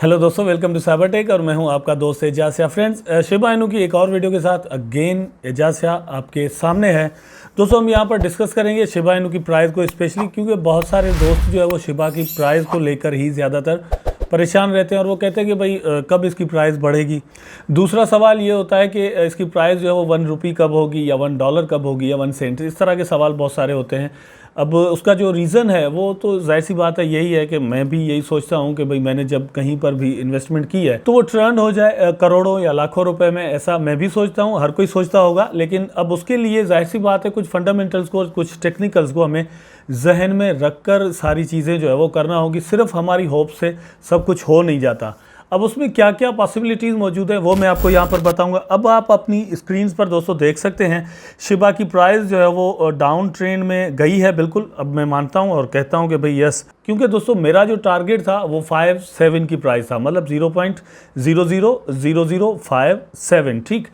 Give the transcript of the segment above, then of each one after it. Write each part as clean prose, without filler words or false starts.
Hello दोस्तों, welcome to Cybertech और मैं हूं आपका दोस्त Ejaz Shah. Friends, Shiba Inu की एक और वीडियो के साथ अगेन एजाज शाह आपके सामने है। दोस्तों, हम यहां पर डिस्कस करेंगे शिबा इनू की प्राइस को, स्पेशली क्योंकि बहुत सारे दोस्त जो है वो शिबा की प्राइस को लेकर ही ज़्यादातर परेशान रहते हैं और वो कहते हैं कि भाई कब इसकी प्राइस बढ़ेगी। दूसरा सवाल ये होता है कि इसकी प्राइस जो है वो ₹1 कब होगी या $1 कब होगी या 1 सेंट। इस तरह के सवाल बहुत सारे होते हैं। अब उसका जो रीज़न है वो तो जाहिर सी बात है यही है कि मैं भी यही सोचता हूँ कि भाई मैंने जब कहीं पर भी इन्वेस्टमेंट की है तो वो टर्न हो जाए करोड़ों या लाखों रुपए में, ऐसा मैं भी सोचता हूँ, हर कोई सोचता होगा। लेकिन अब उसके लिए जाहिर सी बात है कुछ फंडामेंटल्स को, कुछ टेक्निकल्स को हमें जहन में रखकर सारी चीज़ें जो है वो करना होगी। सिर्फ हमारी होप से सब कुछ हो नहीं जाता। अब उसमें क्या क्या पॉसिबिलिटीज़ मौजूद है वो मैं आपको यहाँ पर बताऊंगा। अब आप अपनी स्क्रीन्स पर दोस्तों देख सकते हैं शिबा की प्राइस जो है वो डाउन ट्रेंड में गई है। बिल्कुल, अब मैं मानता हूँ और कहता हूँ कि भाई यस, क्योंकि दोस्तों मेरा जो टारगेट था वो 57 की प्राइस था, मतलब 0.000057। ठीक,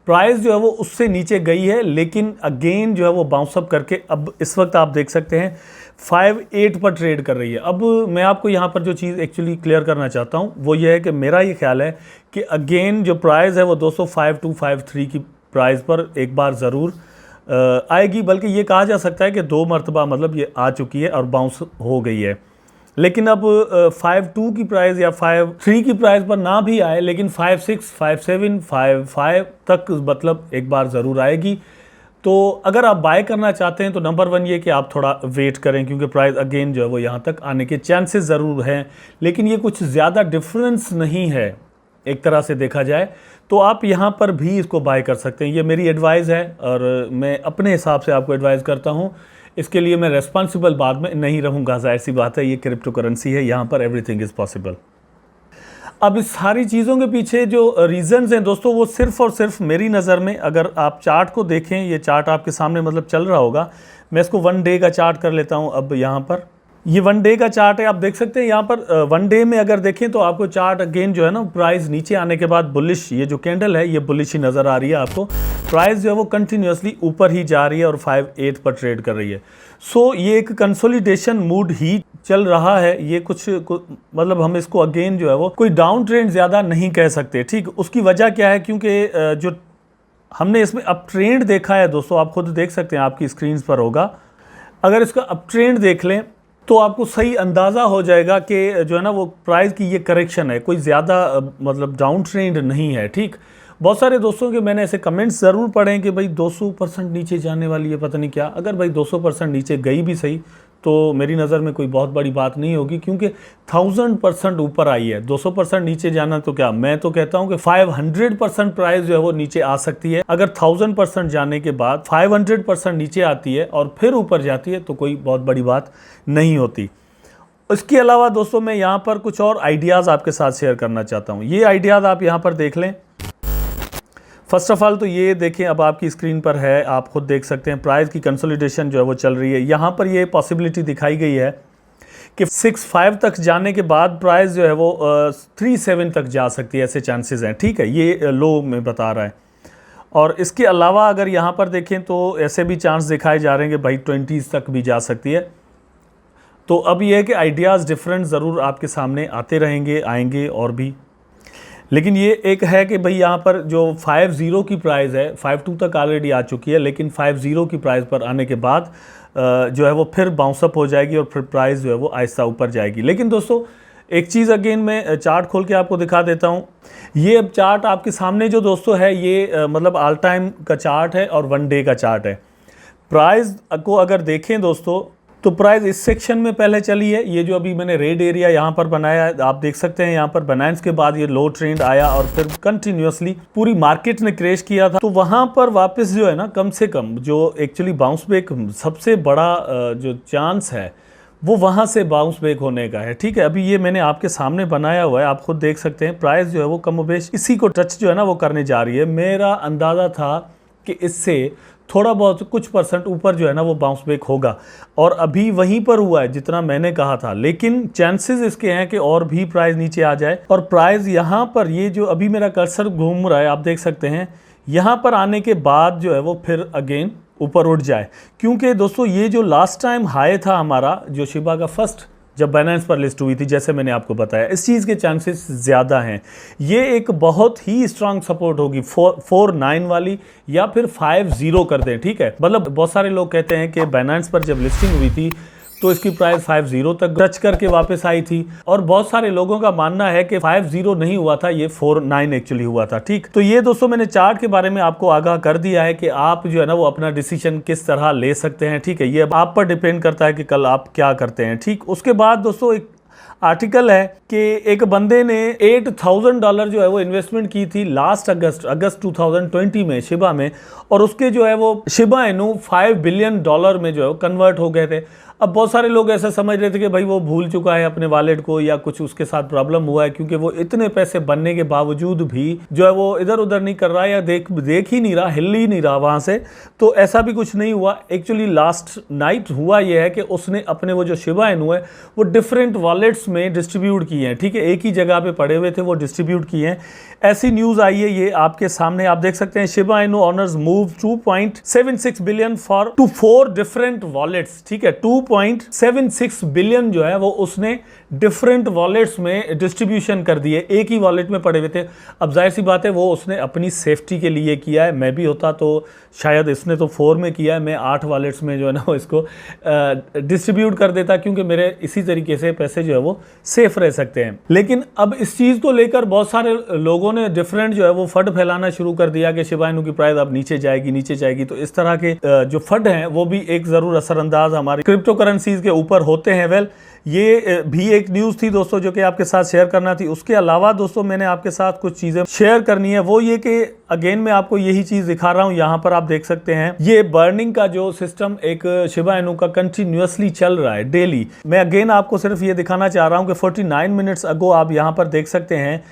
प्राइस जो है वो उससे नीचे गई है, लेकिन अगेन जो है वो बाउंस अप करके अब इस वक्त आप देख सकते हैं 58 पर ट्रेड कर रही है। अब मैं आपको यहाँ पर जो चीज़ एक्चुअली क्लियर करना चाहता हूँ वो ये है कि मेरा ये ख्याल है कि अगेन जो प्राइस है वो 205-253 की प्राइस पर एक बार ज़रूर आएगी। बल्कि ये कहा जा सकता है कि 2 मरतबा मतलब ये आ चुकी है और बाउंस हो गई है। लेकिन अब 52 की प्राइस या 53 की प्राइस पर ना भी आए, लेकिन 56, 57, 55 तक मतलब एक बार ज़रूर आएगी। तो अगर आप बाय करना चाहते हैं तो नंबर 1 ये कि आप थोड़ा वेट करें, क्योंकि प्राइस अगेन जो है वो यहाँ तक आने के चांसेस ज़रूर हैं। लेकिन ये कुछ ज़्यादा डिफरेंस नहीं है एक तरह से देखा जाए, तो आप यहाँ पर भी इसको बाय कर सकते हैं। ये मेरी एडवाइस है और मैं अपने हिसाब से आपको एडवाइस करता हूँ। इसके लिए मैं रेस्पॉन्सिबल बाद में नहीं रहूँगा, जाहिर सी बात है, ये क्रिप्टो करेंसी है, यहाँ पर एवरीथिंग इज़ पॉसिबल। अब इस सारी चीज़ों के पीछे जो रीज़न्स हैं दोस्तों वो सिर्फ और सिर्फ मेरी नज़र में, अगर आप चार्ट को देखें, ये चार्ट आपके सामने मतलब चल रहा होगा, मैं इसको 1 डे का चार्ट कर लेता हूँ। अब यहाँ पर ये 1 डे का चार्ट है, आप देख सकते हैं यहाँ पर 1 डे में अगर देखें तो आपको चार्ट अगेन जो है ना प्राइस नीचे आने के बाद बुलिश, ये जो कैंडल है ये बुलिश ही नज़र आ रही है आपको। प्राइस जो है वो कंटिन्यूसली ऊपर ही जा रही है और 58 पर ट्रेड कर रही है। सो ये एक कंसोलिडेशन मूड ही चल रहा है। ये कुछ मतलब हम इसको अगेन जो है वो कोई डाउन ट्रेंड ज़्यादा नहीं कह सकते। ठीक, उसकी वजह क्या है, क्योंकि जो हमने इसमें अप ट्रेंड देखा है दोस्तों, आप खुद देख सकते हैं, आपकी स्क्रीन पर होगा। अगर इसका अप ट्रेंड देख लें तो आपको सही अंदाज़ा हो जाएगा कि जो है ना वो प्राइस की ये करेक्शन है, कोई ज़्यादा मतलब डाउन ट्रेंड नहीं है। ठीक, बहुत सारे दोस्तों के मैंने ऐसे कमेंट्स ज़रूर पढ़े हैं कि भाई 200% नीचे जाने वाली है, पता नहीं क्या। अगर भाई 200% नीचे गई भी सही तो मेरी नज़र में कोई बहुत बड़ी बात नहीं होगी, क्योंकि 1000% ऊपर आई है। 200% नीचे जाना तो क्या, मैं तो कहता हूं कि 500% प्राइस जो है वो नीचे आ सकती है। अगर 1000% जाने के बाद 500% नीचे आती है और फिर ऊपर जाती है तो कोई बहुत बड़ी बात नहीं होती। इसके अलावा दोस्तों मैं यहाँ पर कुछ और आइडियाज़ आपके साथ शेयर करना चाहता हूँ। ये आइडियाज़ आप यहाँ पर देख लें। फर्स्ट ऑफ ऑल तो ये देखें, अब आपकी स्क्रीन पर है, आप खुद देख सकते हैं प्राइस की कंसोलिडेशन जो है वो चल रही है। यहाँ पर ये पॉसिबिलिटी दिखाई गई है कि 65 तक जाने के बाद प्राइस जो है वो 37 तक जा सकती है, ऐसे चांसेस हैं। ठीक है, ये लो में बता रहा है। और इसके अलावा अगर यहाँ पर देखें तो ऐसे भी चांस दिखाए जा रहे हैं कि भाई 20s तक भी जा सकती है। तो अब ये है कि आइडियाज़ डिफरेंट ज़रूर आपके सामने आते रहेंगे, आएंगे और भी। लेकिन ये एक है कि भाई यहाँ पर जो 50 की प्राइस है, 52 तक ऑलरेडी आ चुकी है, लेकिन 50 की प्राइस पर आने के बाद जो है वो फिर बाउंस अप हो जाएगी और फिर प्राइस जो है वो आहिस्ता ऊपर जाएगी। लेकिन दोस्तों एक चीज़ अगेन मैं चार्ट खोल के आपको दिखा देता हूँ। ये अब चार्ट आपके सामने जो दोस्तों है ये मतलब ऑल टाइम का चार्ट है और 1 डे का चार्ट है। प्राइस को अगर देखें दोस्तों तो प्राइस इस सेक्शन में पहले चली है, ये जो अभी मैंने रेड एरिया यहाँ पर बनाया है, आप देख सकते हैं यहाँ पर बनाने के बाद ये लो ट्रेंड आया और फिर कंटिन्यूसली पूरी मार्केट ने क्रैश किया था। तो वहाँ पर वापस जो है ना, कम से कम जो एक्चुअली बाउंस बैक सबसे बड़ा जो चांस है वो वहाँ से बाउंस बैक होने का है। ठीक है, अभी ये मैंने आपके सामने बनाया हुआ है, आप खुद देख सकते हैं प्राइस जो है वो कमोबेश इसी को टच जो है ना वो करने जा रही है। मेरा अंदाज़ा था कि इससे थोड़ा बहुत कुछ % ऊपर जो है ना वो बाउंस बैक होगा और अभी वहीं पर हुआ है जितना मैंने कहा था। लेकिन चांसेस इसके हैं कि और भी प्राइस नीचे आ जाए और प्राइस यहाँ पर, ये जो अभी मेरा कर्सर घूम रहा है आप देख सकते हैं, यहाँ पर आने के बाद जो है वो फिर अगेन ऊपर उठ जाए। क्योंकि दोस्तों ये जो लास्ट टाइम हाई था हमारा, जो शिबा का फर्स्ट जब बाइनेंस पर लिस्ट हुई थी, जैसे मैंने आपको बताया, इस चीज़ के चांसेस ज़्यादा हैं। ये एक बहुत ही स्ट्रांग सपोर्ट होगी 449 वाली, या फिर 50 कर दें, ठीक है। मतलब बहुत सारे लोग कहते हैं कि बाइनेंस पर जब लिस्टिंग हुई थी तो इसकी प्राइस 50 तक टच करके वापस आई थी, और बहुत सारे लोगों का मानना है कि 50 नहीं हुआ था, ये 49 एक्चुअली हुआ था, ठीक। तो ये दोस्तों मैंने चार्ट के बारे में आपको आगाह कर दिया है कि आप जो है ना वो अपना डिसीजन किस तरह ले सकते हैं, ठीक है। ये आप पर डिपेंड करता है कि कल आप क्या करते हैं, ठीक। उसके बाद दोस्तों एक आर्टिकल है कि एक बंदे ने $8,000 जो है वो इन्वेस्टमेंट की थी लास्ट अगस्त 2020 में शिबा में, और उसके जो है वो शिबा इनू $5 बिलियन में जो है वो कन्वर्ट हो गए थे। अब बहुत सारे लोग ऐसा समझ रहे थे कि भाई वो भूल चुका है अपने वॉलेट को, या कुछ उसके साथ प्रॉब्लम हुआ है, क्योंकि वो इतने पैसे बनने के बावजूद भी जो है वो इधर उधर नहीं कर रहा है, या देख ही नहीं रहा, हिल ही नहीं रहा वहाँ से। तो ऐसा भी कुछ नहीं हुआ। एक्चुअली लास्ट नाइट हुआ ये है कि उसने अपने वो जो शिबा इनू है वो डिफरेंट वॉलेट्स में डिस्ट्रीब्यूट किए हैं, ठीक है। एक ही जगह पे पड़े हुए थे, वो डिस्ट्रीब्यूट किए हैं। ऐसी न्यूज़ आई है, ये आपके सामने आप देख सकते हैं। Shiba Inu owners move 2.76 billion to 4 different wallets, ठीक है। 2.76 बिलियन जो है वो उसने डिफरेंट वॉलेट्स में डिस्ट्रीब्यूशन कर दिए, एक ही वॉलेट में पड़े हुए थे। अब जाहिर सी बात है वो उसने अपनी सेफ्टी के लिए किया है। मैं भी होता तो शायद, इसने तो 4 में किया है, मैं 8 वॉलेट्स में जो है ना वो इसको डिस्ट्रीब्यूट कर देता, क्योंकि मेरे इसी तरीके से पैसे जो है वो सेफ रह सकते हैं। लेकिन अब इस चीज़ को लेकर बहुत सारे लोगों ने डिफरेंट जो है वो फंड फैलाना शुरू कर दिया कि शिबा इनू की प्राइस अब नीचे जाएगी। तो इस तरह के जो फंड हैं वो भी एक ज़रूर असरअंदाज हमारी क्रिप्टो करेंसीज के ऊपर होते हैं। वेल, ये भी एक न्यूज़ थी दोस्तों जो कि आपके साथ शेयर करना थी। उसके अलावा दोस्तों मैंने आपके साथ कुछ चीज़ें शेयर करनी है, वो ये कि अगेन मैं आपको यही चीज़ दिखा रहा हूँ। यहाँ पर आप देख सकते हैं ये बर्निंग का जो सिस्टम एक शिबा इनू का कंटिन्यूअसली चल रहा है डेली। मैं अगेन आपको सिर्फ ये दिखाना चाह रहा हूँ कि 49 मिनट्स अगो आप यहाँ पर देख सकते हैं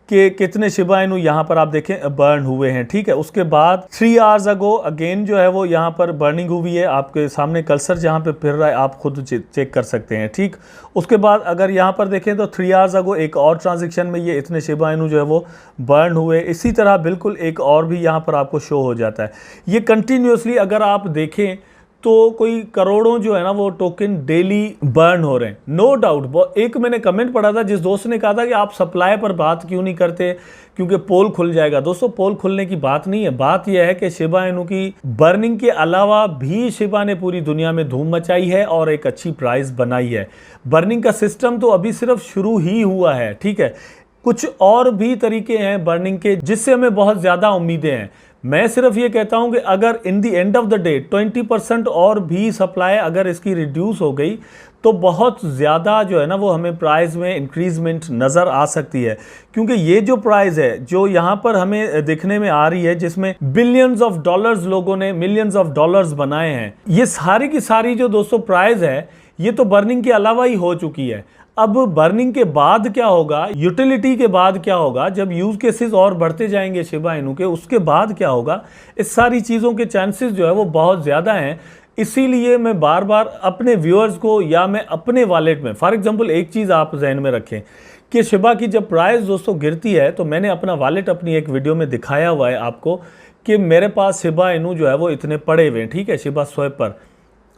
कि कितने शिबा इनू यहाँ पर आप देखें बर्न हुए हैं, ठीक है। उसके बाद 3 आवर्स अगो अगेन जो है वो यहाँ पर बर्निंग हुई है। आपके सामने कर्सर जहाँ पे फिर रहा है आप खुद चेक कर सकते हैं, ठीक। उसके बाद अगर यहाँ पर देखें तो 3 आवर्स अगो एक और ट्रांजेक्शन में ये इतने शिबा इनू जो है वो बर्न हुए। इसी तरह बिल्कुल एक और भी यहाँ पर आपको शो हो जाता है। ये कंटिन्यूसली अगर आप देखें तो कोई करोड़ों जो है ना वो टोकन डेली बर्न हो रहे हैं, नो डाउट। एक मैंने कमेंट पढ़ा था जिस दोस्त ने कहा था कि आप सप्लाई पर बात क्यों नहीं करते, क्योंकि पोल खुल जाएगा। दोस्तों पोल खुलने की बात नहीं है, बात यह है कि शिबा इनू की बर्निंग के अलावा भी शिबा ने पूरी दुनिया में धूम मचाई है और एक अच्छी प्राइस बनाई है। बर्निंग का सिस्टम तो अभी सिर्फ शुरू ही हुआ है, ठीक है। कुछ और भी तरीके हैं बर्निंग के जिससे हमें बहुत ज़्यादा उम्मीदें हैं। मैं सिर्फ ये कहता हूं कि अगर in the end of the day 20% और भी सप्लाई अगर इसकी रिड्यूस हो गई तो बहुत ज़्यादा जो है ना वो हमें प्राइस में इंक्रीजमेंट नज़र आ सकती है। क्योंकि ये जो प्राइस है जो यहाँ पर हमें देखने में आ रही है, जिसमें बिलियंस ऑफ डॉलर्स लोगों ने मिलियंस ऑफ डॉलर्स बनाए हैं, ये सारी की सारी जो दोस्तों प्राइस है ये तो बर्निंग के अलावा ही हो चुकी है। अब बर्निंग के बाद क्या होगा, यूटिलिटी के बाद क्या होगा, जब यूज केसेस और बढ़ते जाएंगे शिबा इनू के, उसके बाद क्या होगा, इस सारी चीज़ों के चांसेस जो है वो बहुत ज़्यादा हैं। इसीलिए मैं बार बार अपने व्यूअर्स को या मैं अपने वॉलेट में, फॉर एग्जांपल एक चीज़ आप जहन में रखें कि शिबा की जब प्राइस दोस्तों गिरती है तो मैंने अपना वॉलेट अपनी एक वीडियो में दिखाया हुआ है आपको कि मेरे पास शिबा इनू जो है वो इतने पड़े हुए हैं, ठीक है, शिबा स्वैप पर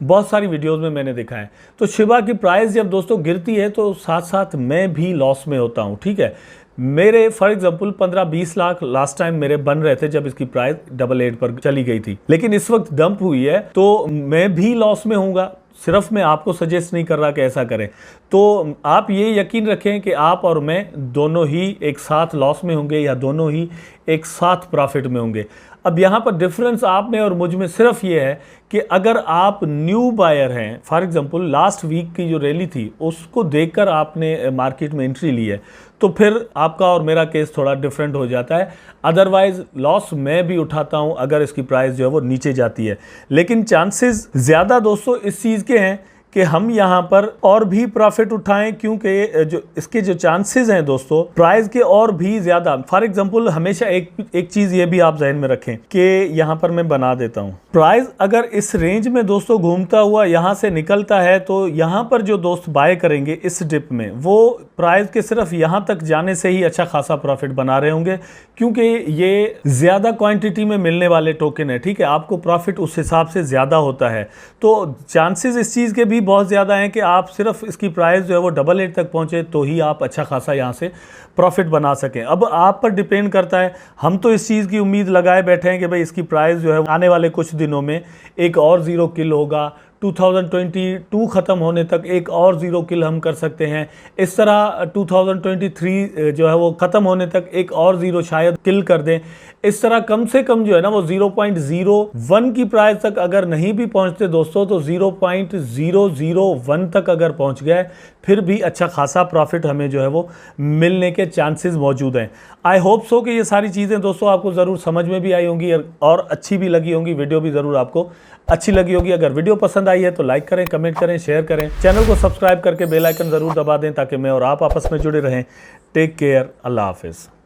बहुत सारी वीडियोस में मैंने देखा है। तो शिबा की प्राइस जब दोस्तों गिरती है तो साथ साथ मैं भी लॉस में होता हूँ, ठीक है। मेरे for example 15-20 lakh last time मेरे बन रहे थे जब इसकी प्राइस 88 पर चली गई थी, लेकिन इस वक्त डंप हुई है तो मैं भी लॉस में हूँगा। सिर्फ मैं आपको सजेस्ट नहीं कर रहा कि ऐसा करें। तो आप ये यकीन रखें कि आप और मैं दोनों ही एक साथ लॉस में होंगे या दोनों ही एक साथ प्रॉफिट में होंगे। अब यहाँ पर डिफरेंस आप में और मुझ में सिर्फ ये है कि अगर आप न्यू बायर हैं, फॉर एग्जांपल लास्ट वीक की जो रैली थी उसको देखकर आपने मार्केट में एंट्री ली है, तो फिर आपका और मेरा केस थोड़ा डिफरेंट हो जाता है। अदरवाइज लॉस मैं भी उठाता हूं अगर इसकी प्राइस जो है वो नीचे जाती है। लेकिन चांसेस ज़्यादा दोस्तों इस चीज़ के हैं कि हम यहाँ पर और भी प्रॉफिट उठाएं, क्योंकि जो इसके जो चांसेस हैं दोस्तों प्राइस के और भी ज़्यादा। फॉर एग्जांपल हमेशा एक चीज़ ये भी आप जहन में रखें कि यहाँ पर मैं बना देता हूँ, प्राइस अगर इस रेंज में दोस्तों घूमता हुआ यहाँ से निकलता है तो यहाँ पर जो दोस्त बाय करेंगे इस डिप में वो प्राइस के सिर्फ यहाँ तक जाने से ही अच्छा खासा प्रॉफिट बना रहे होंगे, क्योंकि ये ज़्यादा क्वांटिटी में मिलने वाले टोकन है, ठीक है। आपको प्रॉफिट उस हिसाब से ज़्यादा होता है। तो चांसेस इस चीज़ के भी भी बहुत ज़्यादा हैं कि आप सिर्फ इसकी प्राइस जो है वो 888 तक पहुँचे तो ही आप अच्छा खासा यहाँ से प्रॉफिट बना सकें। अब आप पर डिपेंड करता है, हम तो इस चीज़ की उम्मीद लगाए बैठे हैं कि भाई इसकी प्राइस जो है आने वाले कुछ दिनों में एक और ज़ीरो किल होगा, 2022 ख़त्म होने तक एक और ज़ीरो किल हम कर सकते हैं, इस तरह 2023 जो है वो ख़त्म होने तक एक और ज़ीरो शायद किल कर दें। इस तरह कम से कम जो है ना वो 0.01 की प्राइस तक अगर नहीं भी पहुंचते दोस्तों तो 0.001 तक अगर पहुंच गए फिर भी अच्छा खासा प्रॉफिट हमें जो है वो मिलने के चांसेस मौजूद हैं। आई होप सो कि ये सारी चीज़ें दोस्तों आपको ज़रूर समझ में भी आई होंगी और अच्छी भी लगी होंगी, वीडियो भी ज़रूर आपको अच्छी लगी होगी। अगर वीडियो पसंद आई है तो लाइक करें, कमेंट करें, शेयर करें, चैनल को सब्सक्राइब करके बेल आइकन ज़रूर दबा दें ताकि मैं और आप आपस में जुड़े रहें। टेक केयर, अल्लाह हाफिज़।